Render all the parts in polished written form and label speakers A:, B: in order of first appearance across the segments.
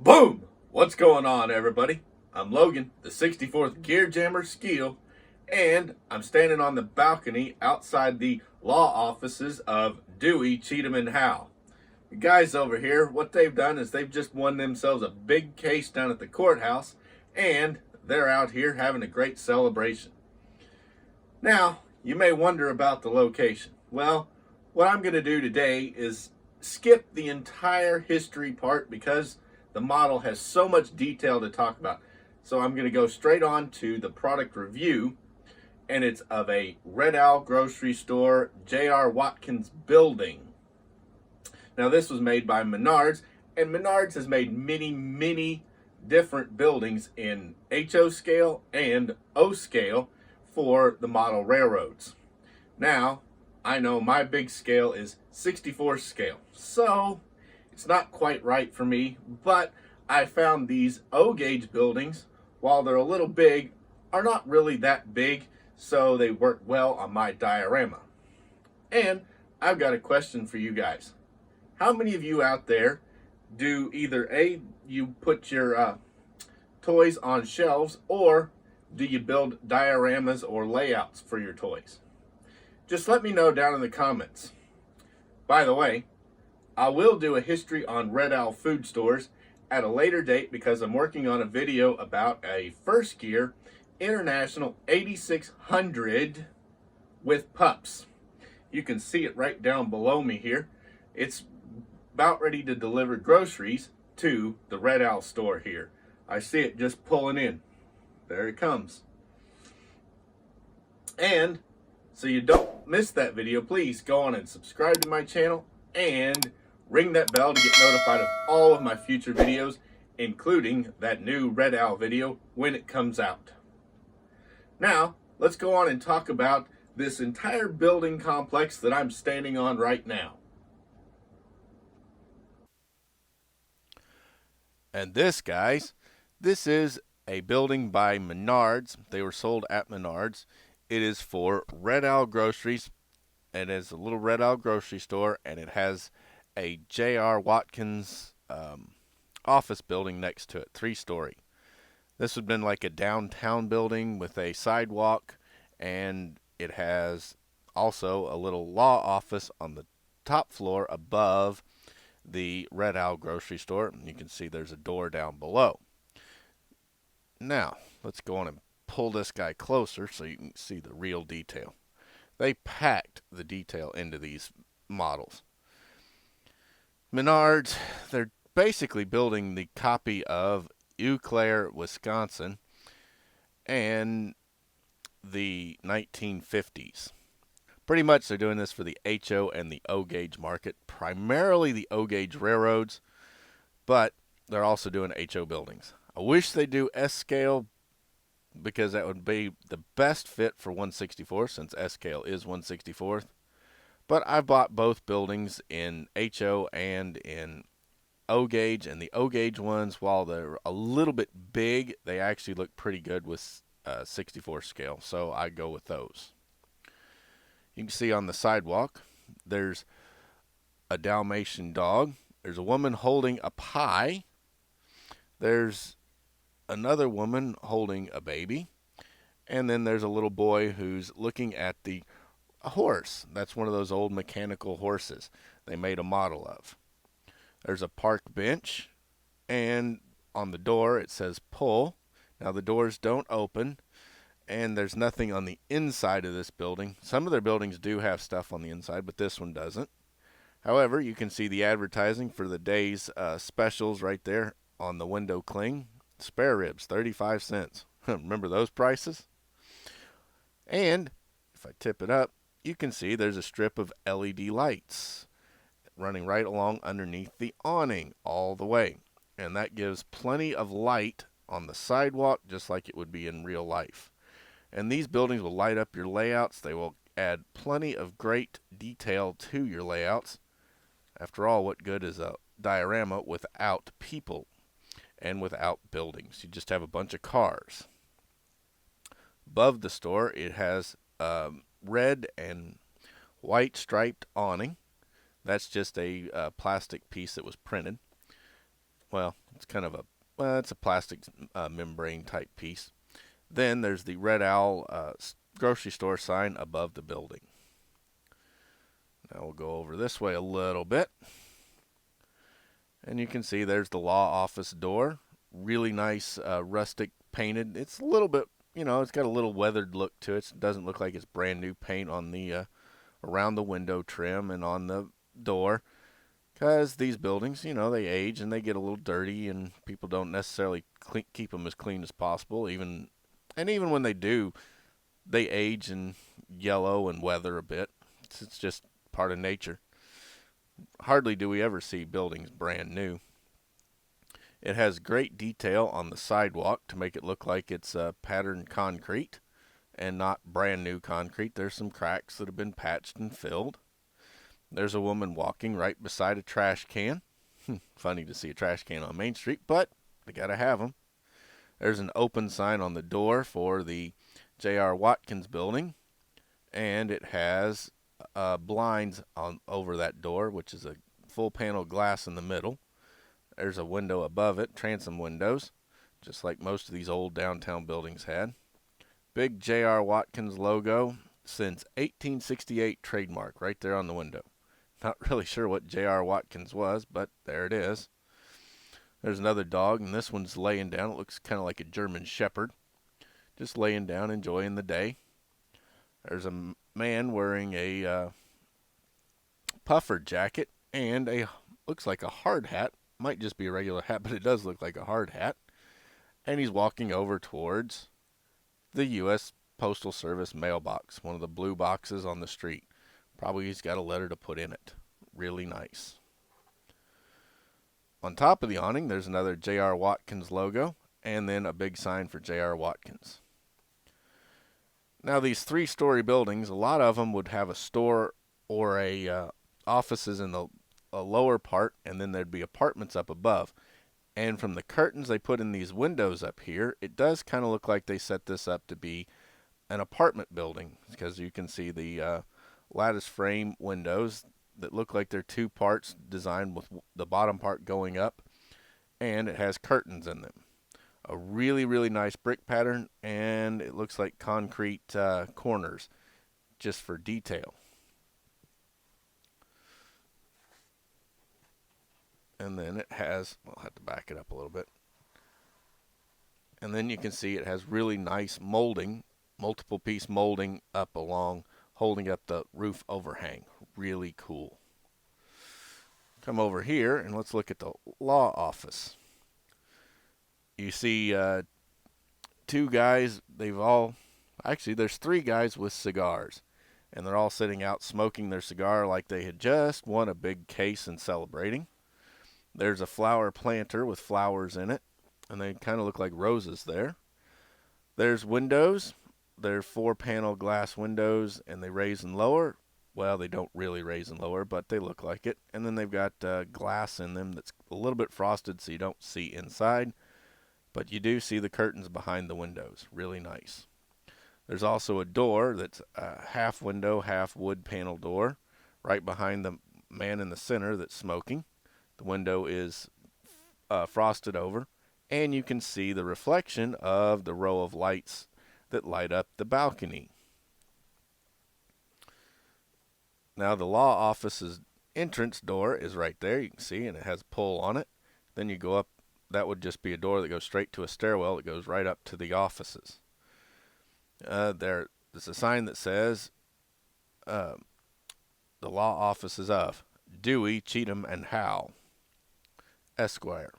A: Boom! What's going on, everybody? I'm Logan, the 64th Gear Jammer Skeele, and I'm standing on the balcony outside the law offices of Dewey, Cheatham, and Howe. The guys over here, what they've done is they've just won themselves a big case down at the courthouse, and they're out here having a great celebration. Now, you may wonder about the location. Well, what I'm going to do today is skip the entire history part because the model has so much detail to talk about. So I'm going to go straight on to the product review, and it's of a Red Owl grocery store, J.R. Watkins building. Now this was made by Menards, and Menards has made many different buildings in HO scale and O scale for the model railroads. Now, I know my big scale is 64 scale, so it's not quite right for me, but I found these O-gauge buildings, while they're a little big, are not really that big, so they work well on my diorama. And I've got a question for you guys. How many of you out there do either you put your toys on shelves, or do you build dioramas or layouts for your toys? Just let me know down in the comments. By the way, I will do a history on Red Owl food stores at a later date because I'm working on a video about a First Gear International 8600 with pups. You can see it right down below me here. It's about ready to deliver groceries to the Red Owl store here. I see it just pulling in. There it comes. And so you don't miss that video, please go on and subscribe to my channel and ring that bell to get notified of all of my future videos, including that new Red Owl video when it comes out. Now, let's go on and talk about this entire building complex that I'm standing on right now.
B: And this, guys, this is a building by Menards. They were sold at Menards. It is for Red Owl Groceries. It is a little Red Owl grocery store, and it has a J.R. Watkins office building next to it, 3-story. This would have been like a downtown building with a sidewalk, and it has also a little law office on the top floor above the Red Owl grocery store. You can see there's a door down below. Now, let's go on and pull this guy closer so you can see the real detail. They packed the detail into these models. Menards, they're basically building the copy of Eau Claire, Wisconsin, and the 1950s. Pretty much they're doing this for the HO and the O-gauge market, primarily the O-gauge railroads, but they're also doing HO buildings. I wish they do S-scale because that would be the best fit for 1/64 since S-scale is 1/64th. But I bought both buildings in HO and in O-gauge, and the O-gauge ones, while they're a little bit big, they actually look pretty good with 64 scale, so I go with those. You can see on the sidewalk, there's a Dalmatian dog. There's a woman holding a pie. There's another woman holding a baby. And then there's a little boy who's looking at the horse. That's one of those old mechanical horses they made a model of. There's a park bench, and on the door it says pull. Now the doors don't open, and there's nothing on the inside of this building. Some of their buildings do have stuff on the inside, but this one doesn't. However, you can see the advertising for the day's specials right there on the window cling. Spare ribs, 35 cents. Remember those prices? And if I tip it up, you can see there's a strip of LED lights running right along underneath the awning all the way. And that gives plenty of light on the sidewalk, just like it would be in real life. And these buildings will light up your layouts. They will add plenty of great detail to your layouts. After all, what good is a diorama without people and without buildings? You just have a bunch of cars. Above the store, it has red and white striped awning. That's just a plastic piece that was printed. well, it's kind of it's a plastic membrane type piece. Then there's the Red Owl grocery store sign above the building. Now we'll go over this way a little bit. And you can see there's the law office door. Really nice rustic painted. It's a little bit, it's got a little weathered look to it. It doesn't look like it's brand new paint on the around the window trim and on the door. Because these buildings, they age and they get a little dirty, and people don't necessarily keep them as clean as possible. Even when they do, they age and yellow and weather a bit. It's just part of nature. Hardly do we ever see buildings brand new. It has great detail on the sidewalk to make it look like it's patterned concrete and not brand new concrete. There's some cracks that have been patched and filled. There's a woman walking right beside a trash can. Funny to see a trash can on Main Street, but they gotta have them. There's an open sign on the door for the J.R. Watkins building, and it has blinds over that door, which is a full panel glass in the middle. There's a window above it, transom windows, just like most of these old downtown buildings had. Big J.R. Watkins logo since 1868 trademark right there on the window. Not really sure what J.R. Watkins was, but there it is. There's another dog, and this one's laying down. It looks kind of like a German Shepherd, just laying down, enjoying the day. There's a man wearing a puffer jacket and looks like a hard hat. Might just be a regular hat, but it does look like a hard hat. And he's walking over towards the U.S. Postal Service mailbox, one of the blue boxes on the street. Probably he's got a letter to put in it. Really nice. On top of the awning, there's another J.R. Watkins logo, and then a big sign for J.R. Watkins. Now, these 3-story buildings, a lot of them would have a store or offices in the lower part, and then there'd be apartments up above. And from the curtains they put in these windows up here, it does kind of look like they set this up to be an apartment building, because you can see the lattice frame windows that look like they're 2 parts designed with the bottom part going up, and it has curtains in them. A really, really nice brick pattern, and it looks like concrete corners just for detail. And then it has, I'll have to back it up a little bit. And then you can see it has really nice molding, multiple piece molding up along, holding up the roof overhang. Really cool. Come over here and let's look at the law office. You see 2 guys, there's 3 guys with cigars. And they're all sitting out smoking their cigar like they had just won a big case and celebrating. There's a flower planter with flowers in it, and they kind of look like roses there. There's windows. They're 4-panel glass windows, and they raise and lower. Well, they don't really raise and lower, but they look like it. And then they've got glass in them that's a little bit frosted so you don't see inside, but you do see the curtains behind the windows. Really nice. There's also a door that's a half window, half wood panel door right behind the man in the center that's smoking. The window is frosted over, and you can see the reflection of the row of lights that light up the balcony. Now, the law office's entrance door is right there. You can see, and it has a pull on it. Then you go up. That would just be a door that goes straight to a stairwell that goes right up to the offices. There's a sign that says the law offices of Dewey, Cheatham, and Howe, Esquire.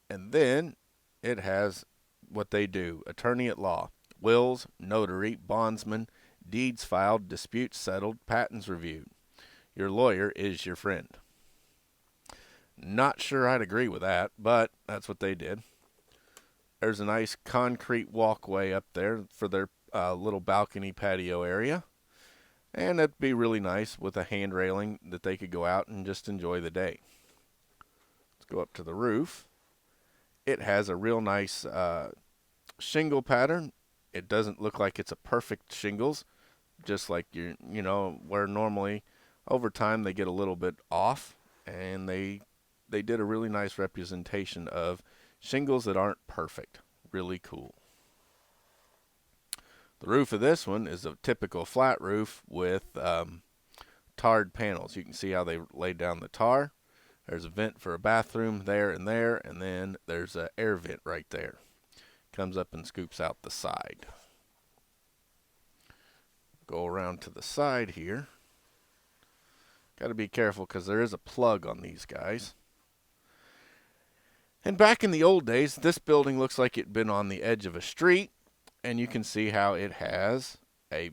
B: And then it has what they do: attorney at law, wills, notary, bondsman, deeds filed, disputes settled, patents reviewed. Your lawyer is your friend. Not sure I'd agree with that, but that's what they did. There's a nice concrete walkway up there for their little balcony patio area. And that'd be really nice with a hand railing that they could go out and just enjoy the day. Let's go up to the roof. It has a real nice shingle pattern. It doesn't look like it's a perfect shingles, just like where normally over time they get a little bit off, and they they did a really nice representation of shingles that aren't perfect. Really cool. The roof of this one is a typical flat roof with tarred panels. You can see how they laid down the tar. There's a vent for a bathroom there, and then there's an air vent right there. Comes up and scoops out the side. Go around to the side here. Got to be careful because there is a plug on these guys. And back in the old days, this building looks like it'd been on the edge of a street, and you can see how it has a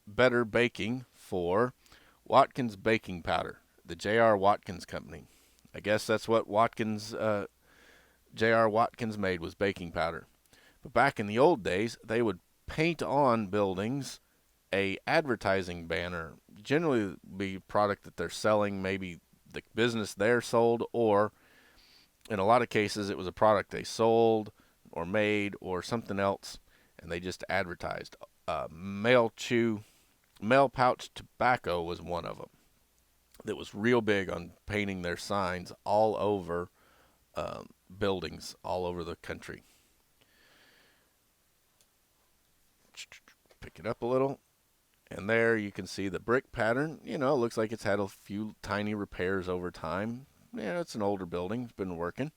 B: better baking for Watkins baking powder, the J.R. Watkins company. I guess that's what J.R. Watkins made, was baking powder. But back in the old days, they would paint on buildings a advertising banner. Generally be a product that they're selling, maybe the business they're sold, or in a lot of cases it was a product they sold or made or something else, and they just advertised. Male pouch tobacco was one of them that was real big on painting their signs all over buildings all over the country. Pick it up a little, and there you can see the brick pattern. You know, it looks like it's had a few tiny repairs over time. Yeah, it's an older building. It's been working.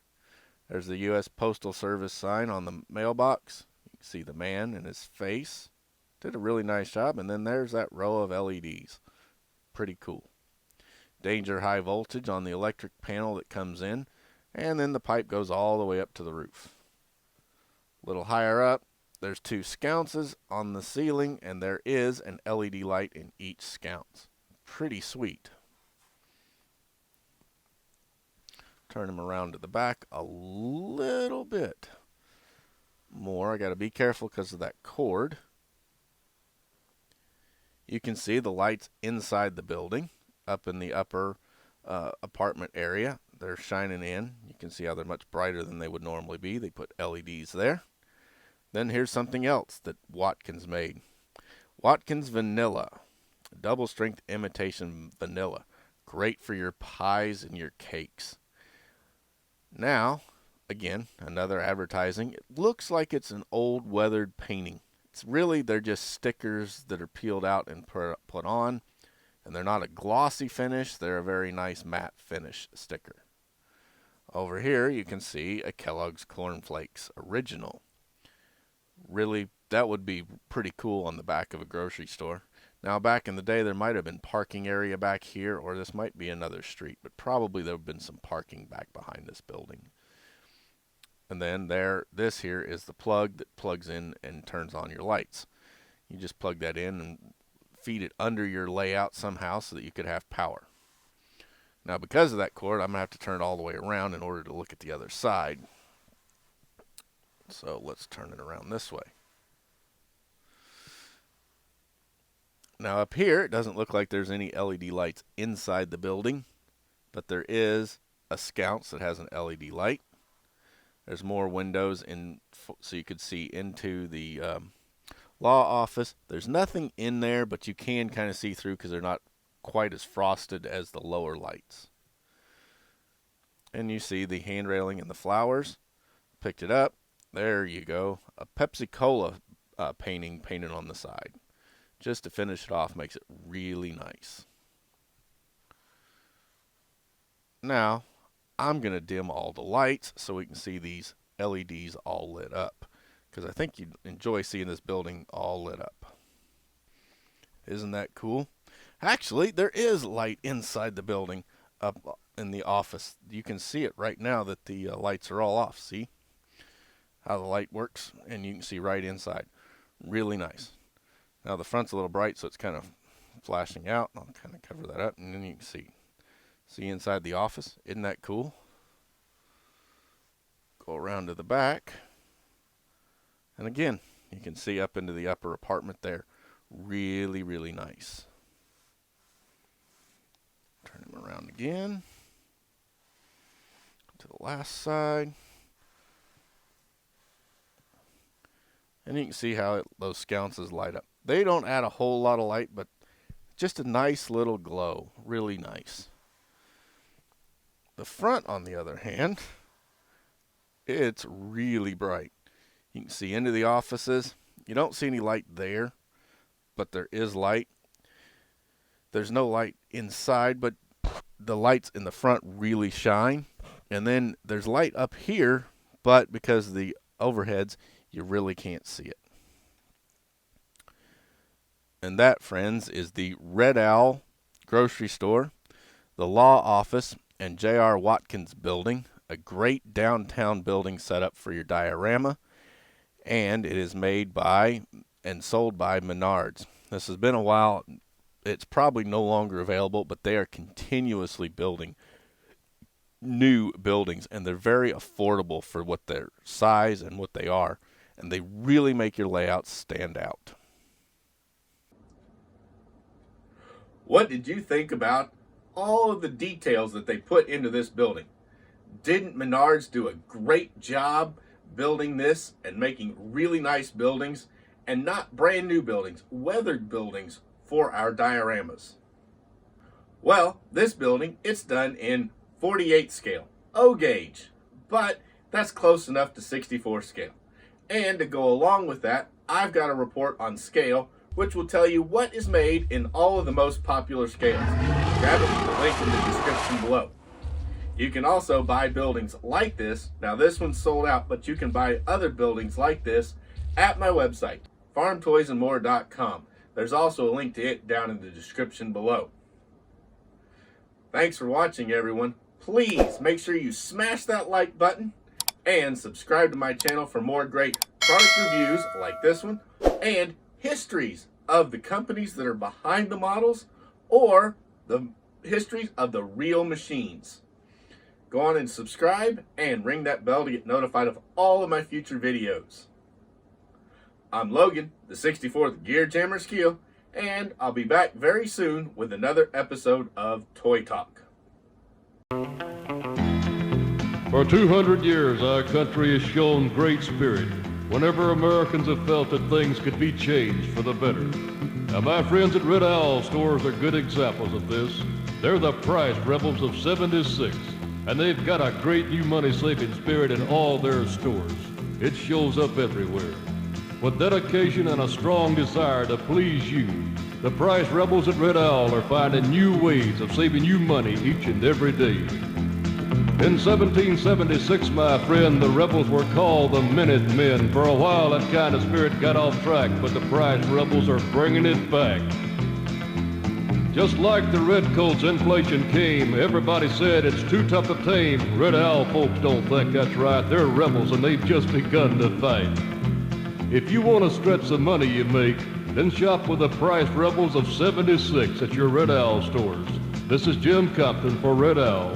B: There's the U.S. Postal Service sign on the mailbox. You can see the man and his face. Did a really nice job. And then there's that row of LEDs. Pretty cool. Danger high voltage on the electric panel that comes in. And then the pipe goes all the way up to the roof. A little higher up, there's 2 sconces on the ceiling, and there is an LED light in each sconce. Pretty sweet. Turn them around to the back a little bit more. I got to be careful because of that cord. You can see the lights inside the building, up in the upper apartment area. They're shining in. You can see how they're much brighter than they would normally be. They put LEDs there. Then here's something else that Watkins made. Watkins Vanilla. Double strength imitation vanilla. Great for your pies and your cakes. Now, again, another advertising. It looks like it's an old weathered painting. It's really, they're just stickers that are peeled out and put on. And they're not a glossy finish. They're a very nice matte finish sticker. Over here, you can see a Kellogg's Corn Flakes Original. Really, that would be pretty cool on the back of a grocery store. Now, back in the day, there might have been parking area back here, or this might be another street, but probably there would have been some parking back behind this building. And then this here is the plug that plugs in and turns on your lights. You just plug that in and feed it under your layout somehow so that you could have power. Now, because of that cord, I'm going to have to turn it all the way around in order to look at the other side. So let's turn it around this way. Now up here, it doesn't look like there's any LED lights inside the building, but there is a sconce that has an LED light. There's more windows so you could see into the law office. There's nothing in there, but you can kind of see through because they're not quite as frosted as the lower lights. And you see the hand railing and the flowers. Picked it up. There you go. A Pepsi-Cola painting painted on the side. Just to finish it off, makes it really nice. Now, I'm going to dim all the lights so we can see these LEDs all lit up. Because I think you'd enjoy seeing this building all lit up. Isn't that cool? Actually, there is light inside the building up in the office. You can see it right now that the lights are all off. See how the light works? And you can see right inside. Really nice. Now the front's a little bright, so it's kind of flashing out. I'll kind of cover that up, and then you can see inside the office. Isn't that cool? Go around to the back. And again, you can see up into the upper apartment there. Really, really nice. Turn him around again. To the last side. And you can see how those sconces light up. They don't add a whole lot of light, but just a nice little glow. Really nice. The front, on the other hand, it's really bright. You can see into the offices. You don't see any light there, but there is light. There's no light inside, but the lights in the front really shine. And then there's light up here, but because of the overheads, you really can't see it. And that, friends, is the Red Owl grocery store, the law office, and J.R. Watkins building, a great downtown building set up for your diorama, and it is made by and sold by Menards. This has been a while. It's probably no longer available, but they are continuously building new buildings, and they're very affordable for what their size and what they are, and they really make your layouts stand out.
A: What did you think about all of the details that they put into this building? Didn't Menards do a great job building this and making really nice buildings, and not brand new buildings, weathered buildings for our dioramas? Well, this building, it's done in 48 scale, O gauge, but that's close enough to 64 scale. And to go along with that, I've got a report on scale, which will tell you what is made in all of the most popular scales. Grab it, link in the description below. You can also buy buildings like this. Now this one's sold out, but you can buy other buildings like this at my website, farmtoysandmore.com. There's also a link to it down in the description below. Thanks for watching, everyone. Please make sure you smash that like button and subscribe to my channel for more great product reviews like this one, and histories of the companies that are behind the models, or the histories of the real machines. Go on and subscribe and ring that bell to get notified of all of my future videos. I'm Logan, the 64th Gear Jammer Skeele, and I'll be back very soon with another episode of Toy Talk.
C: For 200 years, our country has shown great spirit whenever Americans have felt that things could be changed for the better. Now, my friends at Red Owl stores are good examples of this. They're the price rebels of '76, and they've got a great new money-saving spirit in all their stores. It shows up everywhere. With dedication and a strong desire to please you, the price rebels at Red Owl are finding new ways of saving you money each and every day. In 1776, my friend, the rebels were called the Minute Men. For a while, that kind of spirit got off track, but the price rebels are bringing it back. Just like the Redcoats inflation came, everybody said it's too tough to tame. Red Owl folks don't think that's right. They're rebels and they've just begun to fight. If you want to stretch the money you make, then shop with the price rebels of '76 at your Red Owl stores. This is Jim Compton for Red Owl.